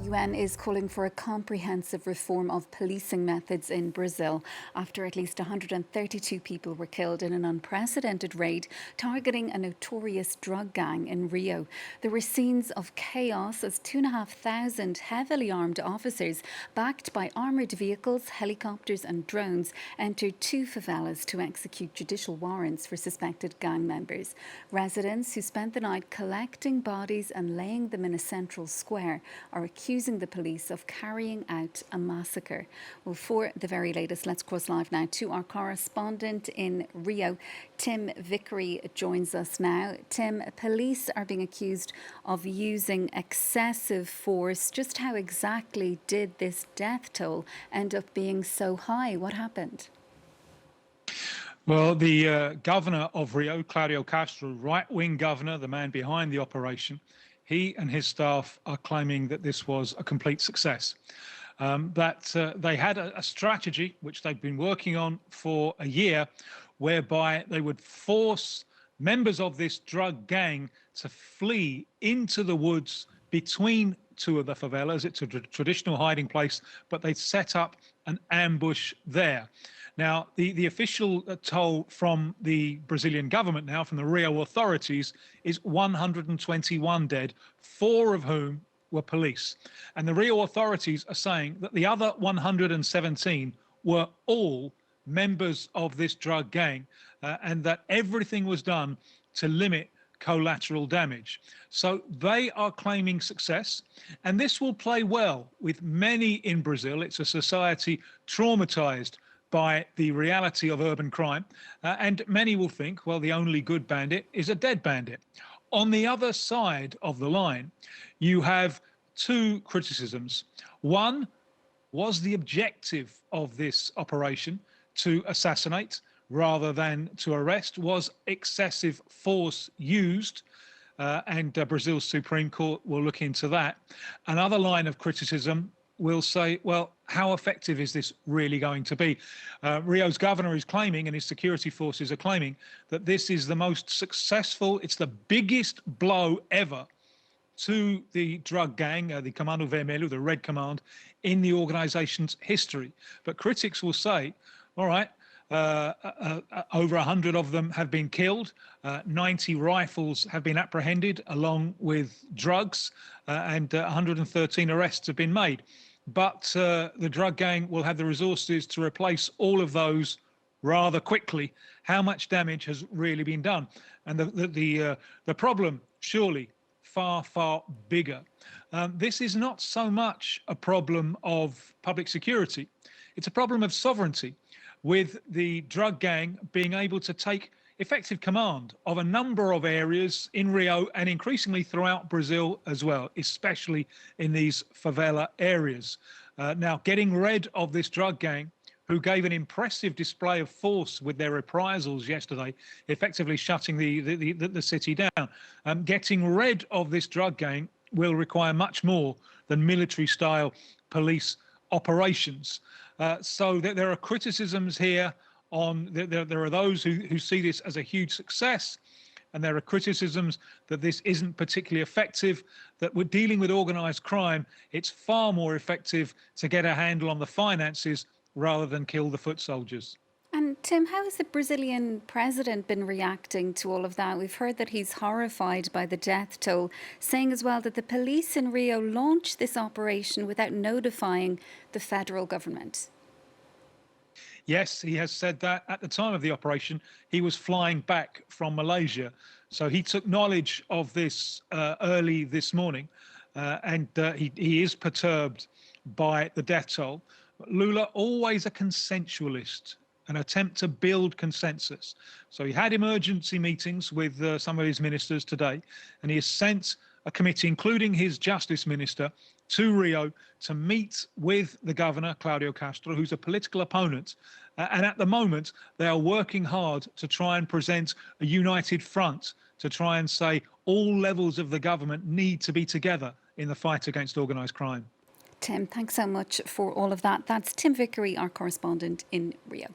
UN is calling for a comprehensive reform of policing methods in Brazil after at least 132 people were killed in an unprecedented raid targeting a notorious drug gang in Rio. There were scenes of chaos as 2,500 heavily armed officers, backed by armoured vehicles, helicopters and drones, entered two favelas to execute judicial warrants for suspected gang members. Residents who spent the night collecting bodies and laying them in a central square are accusing the police of carrying out a massacre. Well, for the very latest, let's cross live now to our correspondent in Rio. Tim Vickery joins us now. Tim, police are being accused of using excessive force. Just how exactly did this death toll end up being so high? What happened? Well, the governor of Rio, Claudio Castro, right-wing governor, the man behind the operation, he and his staff are claiming that this was a complete success. That they had a strategy which they've been working on for a year, whereby they would force members of this drug gang to flee into the woods between two of the favelas. It's a traditional hiding place, but they'd set up an ambush there. Now, the official toll from the Brazilian government now, from the Rio authorities, is 121 dead, 4 of whom were police. And the Rio authorities are saying that the other 117 were all members of this drug gang, and that everything was done to limit collateral damage. So they are claiming success, and this will play well with many in Brazil. It's a society traumatized by the reality of urban crime, and many will think, well, the only good bandit is a dead bandit. On the other side of the line, you have two criticisms. One, was the objective of this operation to assassinate rather than to arrest? Was excessive force used? And Brazil's Supreme Court will look into that. Another line of criticism will say, well, how effective is this really going to be? Rio's governor is claiming, and his security forces are claiming, that this is the most successful, it's the biggest blow ever to the drug gang, the Comando Vermelho, the Red Command, in the organization's history. But critics will say, all right, over 100 of them have been killed, 90 rifles have been apprehended along with drugs, and 113 arrests have been made. But the drug gang will have the resources to replace all of those rather quickly. How much damage has really been done? And the problem, surely, far, far bigger. This is not so much a problem of public security. It's a problem of sovereignty, with the drug gang being able to take effective command of a number of areas in Rio and increasingly throughout Brazil as well, especially in these favela areas. Now, getting rid of this drug gang, who gave an impressive display of force with their reprisals yesterday, effectively shutting the city down. Getting rid of this drug gang will require much more than military-style police operations. So there are criticisms here on, there are those who see this as a huge success, and there are criticisms that this isn't particularly effective, that we're dealing with organised crime. It's far more effective to get a handle on the finances rather than kill the foot soldiers. And Tim, how has the Brazilian president been reacting to all of that? We've heard that he's horrified by the death toll, saying as well that the police in Rio launched this operation without notifying the federal government. Yes, he has said that. At the time of the operation, he was flying back from Malaysia. So he took knowledge of this early this morning, and he is perturbed by the death toll. Lula, always a consensualist, an attempt to build consensus. So he had emergency meetings with some of his ministers today, and he has sent a committee, including his justice minister, to Rio to meet with the governor, Claudio Castro, who's a political opponent. And at the moment, they are working hard to try and present a united front, to try and say all levels of the government need to be together in the fight against organised crime. Tim, thanks so much for all of that. That's Tim Vickery, our correspondent in Rio.